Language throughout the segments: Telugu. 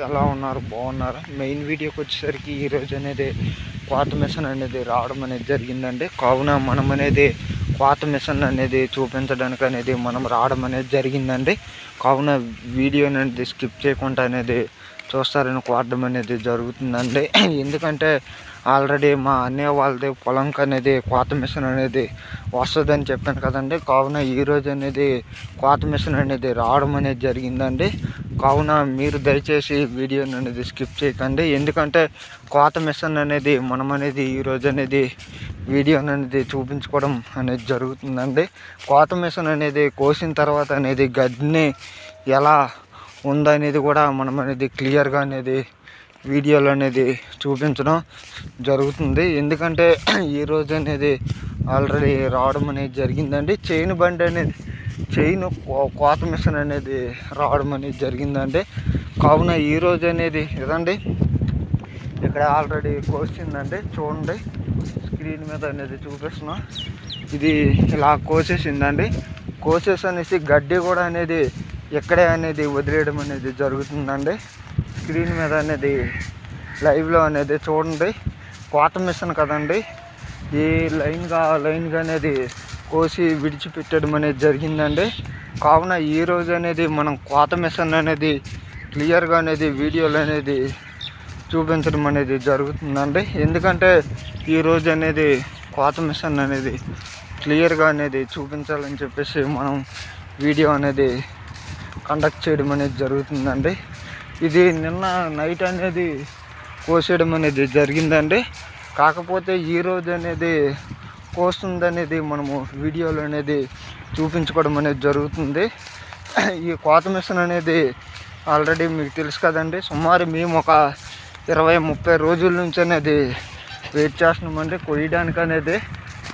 ఎలా ఉన్నారు? బాగున్నారా? మెయిన్ వీడియోకి వచ్చేసరికి ఈరోజు అనేది కోత మిషన్ అనేది రావడం అనేది జరిగిందండి. కావున మనం అనేది కోత మిషన్ అనేది చూపించడానికి అనేది మనం రావడం అనేది జరిగిందండి. కావున వీడియో అనేది స్కిప్ చేయకుండా అనేది చూస్తారని కోవడం అనేది జరుగుతుందండి. ఎందుకంటే ఆల్రెడీ మా అన్నయ్య వాళ్ళది పొలంకి అనేది కోత మిషన్ అనేది వస్తుందని చెప్పాను కదండి. కావున ఈరోజు అనేది కోత మిషన్ అనేది రావడం అనేది జరిగిందండి. కావున మీరు దయచేసి వీడియోని అనేది స్కిప్ చేయకండి. ఎందుకంటే కోత మిషన్ అనేది మనం అనేది ఈరోజు అనేది వీడియోని అనేది చూపించుకోవడం అనేది జరుగుతుందండి. కోత మిషన్ అనేది కోసిన తర్వాత అనేది గడ్డిని ఎలా ఉందనేది కూడా మనం అనేది క్లియర్గా అనేది వీడియోలు అనేది చూపించడం జరుగుతుంది. ఎందుకంటే ఈరోజు అనేది ఆల్రెడీ రావడం అనేది జరిగిందండి. చైన్ బండి అనేది కోత మిషన్ అనేది రావడం అనేది జరిగిందండి. కావున ఈరోజు అనేది ఇదండి, ఇక్కడ ఆల్రెడీ కోసిందండి. చూడండి, స్క్రీన్ మీద అనేది చూపిస్తున్నా. ఇది ఇలా కోసేసిందండి. కోసేసి అనేసి గడ్డి కూడా అనేది ఇక్కడే అనేది వదిలేయడం అనేది జరుగుతుందండి. స్క్రీన్ మీద అనేది లైవ్లో అనేది చూడండి. కోత మిషన్ కదండి, ఈ లైన్గా అనేది కోసి విడిచిపెట్టడం అనేది జరిగిందండి. కావున ఈరోజు అనేది మనం కోత మిషన్ అనేది క్లియర్గా అనేది వీడియోలు అనేది చూపించడం అనేది జరుగుతుందండి. ఎందుకంటే ఈరోజు అనేది కోత మిషన్ అనేది క్లియర్గా అనేది చూపించాలని చెప్పేసి మనం వీడియో అనేది కండక్ట్ చేయడం అనేది జరుగుతుందండి. ఇది నిన్న నైట్ అనేది కోసేయడం అనేది జరిగిందండి. కాకపోతే ఈరోజు అనేది కోస్తుందనేది మనము వీడియోలో అనేది చూపించుకోవడం అనేది జరుగుతుంది. ఈ కోత మిషన్ అనేది ఆల్రెడీ మీకు తెలుసు కదండి. సుమారు మేము ఒక 20-30 రోజుల నుంచి అనేది వెయిట్ చేస్తున్నామండి కొయ్యడానికి అనేది.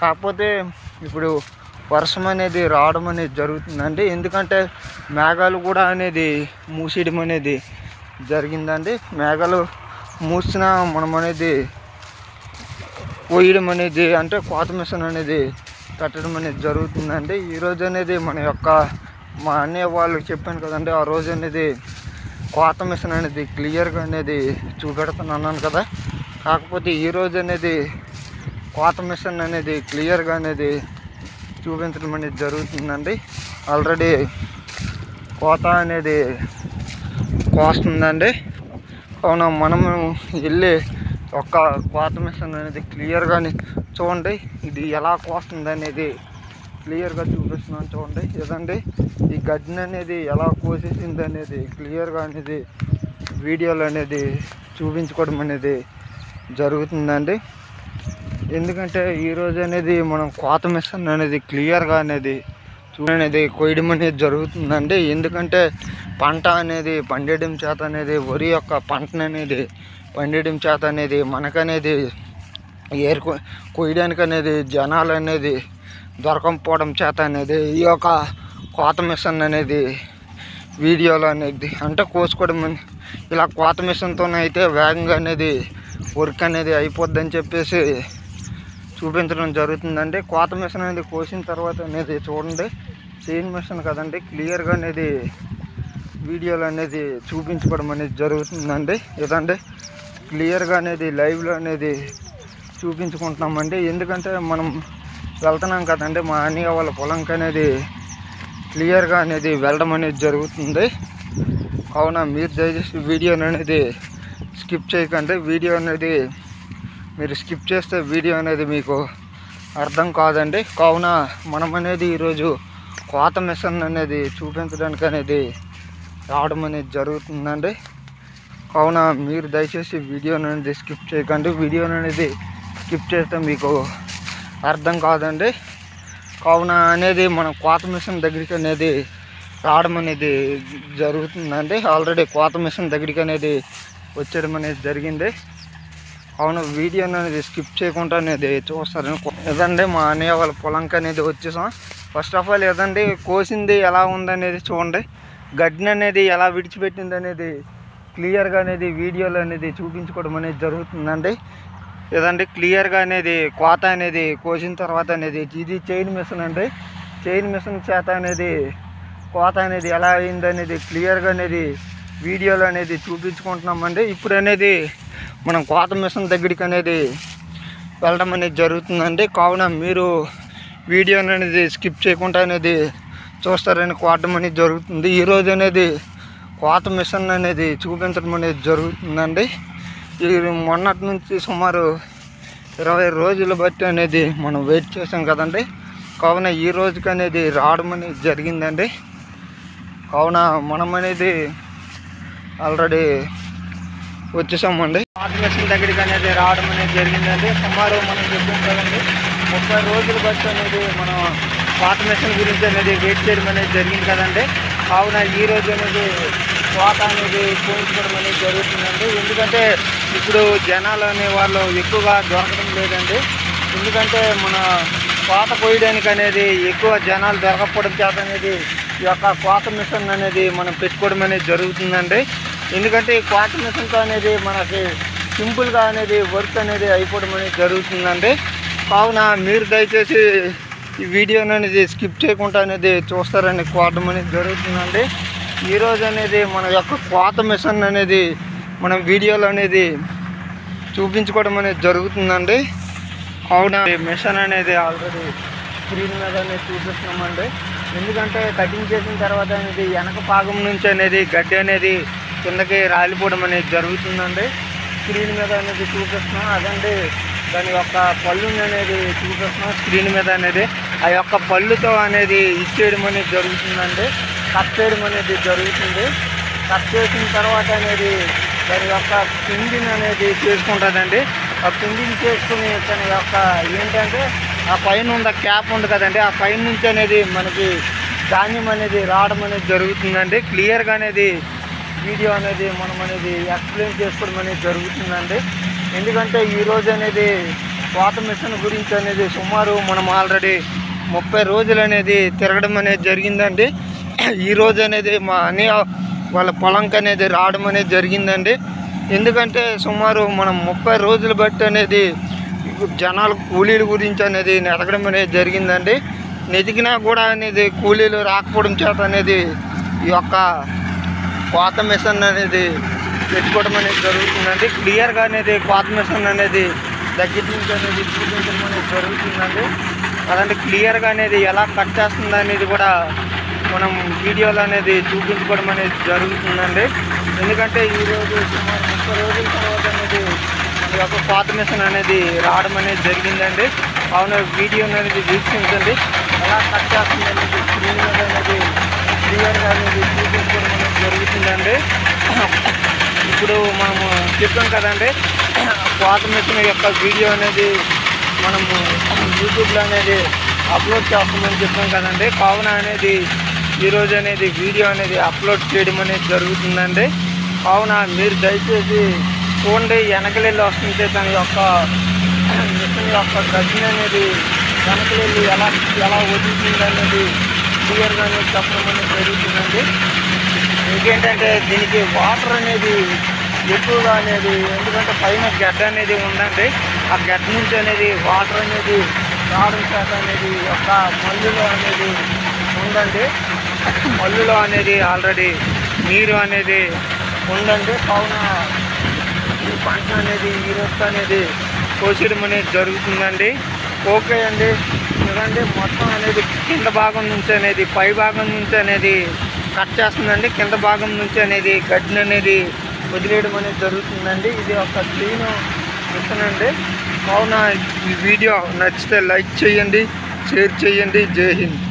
కాకపోతే ఇప్పుడు వర్షం అనేది రావడం అనేది జరుగుతుందండి. ఎందుకంటే మేఘాలు కూడా అనేది మూసేయడం అనేది జరిగిందండి. మేఘాలు మూసినా మనం అనేది కోయడం అనేది అంటే కోత మిషన్ అనేది పెట్టడం అనేది జరుగుతుందండి. ఈరోజు అనేది మా అన్నయ్య వాళ్ళు చెప్పాను కదండి, ఆ రోజు అనేది కోత మిషన్ అనేది క్లియర్గా అనేది చూపెడుతున్నాను కదా. కాకపోతే ఈరోజు అనేది కోత మిషన్ అనేది క్లియర్గా అనేది చూపించడం అనేది జరుగుతుందండి. ఆల్రెడీ కోత అనేది కోస్తుందండి. కావున మనము వెళ్ళి ఒక కోత మిషన్ అనేది క్లియర్గా చూడండి. ఇది ఎలా కోస్తుంది అనేది క్లియర్గా చూపిస్తున్నాను చూడండి. ఇదండి, ఈ గడ్డిని అనేది ఎలా కోసేసింది అనేది క్లియర్గా అనేది వీడియోలు అనేది చూపించుకోవడం అనేది జరుగుతుందండి. ఎందుకంటే ఈరోజు అనేది మనం కోత మిషన్ అనేది క్లియర్గా అనేది అనేది కోయడం అనేది జరుగుతుందండి. ఎందుకంటే పంట అనేది పండేయడం చేత అనేది వరి యొక్క పంటను అనేది పండేయడం చేత అనేది మనకనేది కోయడానికి అనేది జనాలు అనేది దొరకకపోవడం చేత అనేది ఈ యొక్క కోత మిషన్ అనేది వీడియోలో అనేది అంటే కోసుకోవడం ఇలా కోత మిషన్తోనైతే వేగంగా అనేది వర్క్ అనేది అయిపోద్దని చెప్పేసి చూపించడం జరుగుతుందండి. కోత మిషన్ అనేది కోసిన తర్వాత అనేది చూడండి, చైన్ మిషన్ కదండి, క్లియర్గా అనేది వీడియోలు అనేది చూపించుకోవడం అనేది జరుగుతుందండి. ఇదండి, క్లియర్గా అనేది లైవ్లో అనేది చూపించుకుంటున్నామండి. ఎందుకంటే మనం వెళ్తున్నాం కదండి, మా అన్నయ్య వాళ్ళ పొలంకి అనేది క్లియర్గా అనేది వెళ్ళడం అనేది జరుగుతుంది. కావున మీరు దయచేసి వీడియోని అనేది స్కిప్ చేయకండి. వీడియో అనేది మీరు స్కిప్ చేస్తే వీడియో అనేది మీకు అర్థం కాదండి. కావున మనం అనేది ఈరోజు కోత మిషన్ అనేది చూపించడానికి అనేది రావడం అనేది జరుగుతుందండి. కావున మీరు దయచేసి వీడియోని అనేది స్కిప్ చేయకండి. వీడియోని అనేది స్కిప్ చేస్తే మీకు అర్థం కాదండి. కావున అనేది మనం కోత మిషన్ దగ్గరికి అనేది రావడం అనేది జరుగుతుందండి. ఆల్రెడీ కోత మిషన్ దగ్గరికి అనేది వచ్చేయడం అనేది జరిగింది. కావున వీడియోని అనేది స్కిప్ చేయకుండా అనేది చూస్తారని ఏదండి, మా అన్నయ్య వాళ్ళ పొలంకి అనేది వచ్చేసాం. ఫస్ట్ ఆఫ్ ఆల్ ఏదండి, కోసింది ఎలా ఉందనేది చూడండి, గడ్డిని అనేది ఎలా విడిచిపెట్టింది అనేది క్లియర్గా అనేది వీడియోలో అనేది చూపించుకోవడం అనేది జరుగుతుందండి. ఏదండి, క్లియర్గా అనేది కోత అనేది కోసిన తర్వాత అనేది ఇది చైన్ మిషన్ అండి. చైన్ మిషన్ చేత అనేది కోత అనేది ఎలా అయింది అనేది క్లియర్గా అనేది వీడియోలు అనేది చూపించుకుంటున్నామండి. ఇప్పుడు అనేది మనం కోత మిషన్ దగ్గరికి అనేది వెళ్ళడం అనేది జరుగుతుందండి. కావున మీరు వీడియోని అనేది స్కిప్ చేయకుండా అనేది చూస్తారని కోవడం అనేది జరుగుతుంది. ఈరోజు అనేది కోత మిషన్ అనేది చూపించడం అనేది జరుగుతుందండి. ఈ మొన్నటి నుంచి సుమారు 20 రోజులు బట్టి అనేది మనం వెయిట్ చేసాం కదండి. కావున ఈ రోజుకి అనేది రావడం అనేది జరిగిందండి. కావున మనం అనేది ఆల్రెడీ వచ్చేసామండి. కోత మిషన్ దగ్గరికి అనేది రావడం అనేది జరిగిందండి. సుమారు మనం చెప్పాం కదండి 30 రోజులు బట్టి అనేది మనం కోత మిషన్ గురించి అనేది వెయిట్ చేయడం అనేది జరిగింది కదండి. కావున ఈరోజు అనేది కోత అనేది కోయించుకోవడం అనేది జరుగుతుందండి. ఎందుకంటే ఇప్పుడు జనాలు అనే వాళ్ళు ఎక్కువగా దొరకడం లేదండి. ఎందుకంటే మన కోత కోయడానికి అనేది ఎక్కువ జనాలు దొరకకపోవడం చేత అనేది ఈ యొక్క కోత మిషన్ అనేది మనం పెట్టుకోవడం అనేది జరుగుతుందండి. ఎందుకంటే ఈ కోత మిషన్తో అనేది మనకి సింపుల్గా అనేది వర్క్ అనేది అయిపోవడం అనేది జరుగుతుందండి. కావున మీరు దయచేసి ఈ వీడియోని అనేది స్కిప్ చేయకుండా అనేది చూస్తారని కోవడం అనేది జరుగుతుందండి. ఈరోజు అనేది మన యొక్క కోత మిషన్ అనేది మనం వీడియోలో అనేది చూపించుకోవడం అనేది జరుగుతుందండి. కావున మిషన్ అనేది ఆల్రెడీ స్క్రీన్ మీద అనేది చూపిస్తున్నామండి. ఎందుకంటే కటింగ్ చేసిన తర్వాత అనేది వెనక భాగం నుంచి అనేది గడ్డి అనేది కిందకి రాలిపోవడం అనేది జరుగుతుందండి. స్క్రీన్ మీద అనేది చూపిస్తున్నాం అదండి. దాని యొక్క పళ్ళుని అనేది చూపిస్తున్నాం స్క్రీన్ మీద అనేది. ఆ యొక్క పళ్ళుతో అనేది ఇచ్చేయడం అనేది జరుగుతుందండి. కట్ చేయడం అనేది జరుగుతుంది. కట్ చేసిన తర్వాత అనేది దాని యొక్క పిండిని అనేది చేసుకుంటుందండి. ఆ పిండిని చేసుకుని తన యొక్క ఏంటంటే ఆ పైన ఉన్న క్యాప్ ఉంది కదండి, ఆ పైన నుంచి అనేది మనకి ధాన్యం అనేది రావడం అనేది జరుగుతుందండి. క్లియర్గా అనేది వీడియో అనేది మనం అనేది ఎక్స్ప్లెయిన్ చేసుకోవడం అనేది జరుగుతుందండి. ఎందుకంటే ఈరోజు అనేది కోత మిషన్ గురించి అనేది సుమారు మనం ఆల్రెడీ 30 రోజులు అనేది తిరగడం అనేది జరిగిందండి. ఈరోజు అనేది మా అన్నయ్య వాళ్ళ పొలంకి అనేది రావడం అనేది జరిగిందండి. ఎందుకంటే సుమారు మనం 30 రోజులు బట్టి అనేది జనాలు కూలీల గురించి అనేది నెతకడం అనేది జరిగిందండి. నెతికినా కూడా అనేది కూలీలు రాకపోవడం చేత అనేది ఈ యొక్క కోత మిషన్ అనేది పెట్టుకోవడం అనేది జరుగుతుందండి. క్లియర్గా అనేది కోత మిషన్ అనేది దగ్గర నుంచి అనేది చూపించడం అనేది జరుగుతుందండి. అలాంటి క్లియర్గా అనేది ఎలా కట్ చేస్తుంది అనేది కూడా మనం వీడియోలో అనేది చూపించుకోవడం అనేది జరుగుతుందండి. ఎందుకంటే ఈరోజు సుమారు 30 రోజుల తర్వాత అనేది ఈ యొక్క కోత మిషన్ అనేది రావడం అనేది జరిగిందండి. కావున వీడియోని అనేది వీక్షించండి. ఎలా కట్ చేస్తుంది అనేది స్క్రీన్ మీద అనేది క్లియర్గా అనేది చూపించుకోవడం అనేది జరుగుతుందండి. ఇప్పుడు మనము చెప్పాం కదండి కోత మిషన్ యొక్క వీడియో అనేది మనము యూట్యూబ్లో అనేది అప్లోడ్ చేస్తామని చెప్పాం కదండి. కావున అనేది ఈరోజు అనేది వీడియో అనేది అప్లోడ్ చేయడం అనేది జరుగుతుందండి. కావున మీరు దయచేసి చూడండి. వెనకలెళ్ళి వస్తుంటే తన యొక్క మిషన్ యొక్క గడ్డిని అనేది వెనకలెళ్ళి ఎలా వదులుతుంది అనేది క్లియర్గా అనేది చెప్పడం అనేది జరుగుతుందండి. ఇంకేంటంటే దీనికి వాటర్ అనేది ఎక్కువగా అనేది ఎందుకంటే పైన గడ్డ అనేది ఉందండి. ఆ గడ్డ నుంచి అనేది వాటర్ అనేది రావడం చేత అనేది ఒక మల్లులో అనేది ఉందండి. మల్లులో అనేది ఆల్రెడీ నీరు అనేది ఉందండి. కావున ఈ పంట అనేది ఈరోజు అనేది కోసేయడం అనేది జరుగుతుందండి. ఓకే అండి. చూడండి మొత్తం అనేది కింద భాగం నుంచి అనేది పై భాగం నుంచి అనేది కట్ చేస్తుందండి. కింద భాగం నుంచి అనేది గడ్డిని అనేది వదిలేయడం అనేది జరుగుతుందండి. ఇది ఒక క్లీన్ మిషన్ అండి. కావున ఈ వీడియో నచ్చితే లైక్ చేయండి, షేర్ చేయండి. జై హింద్.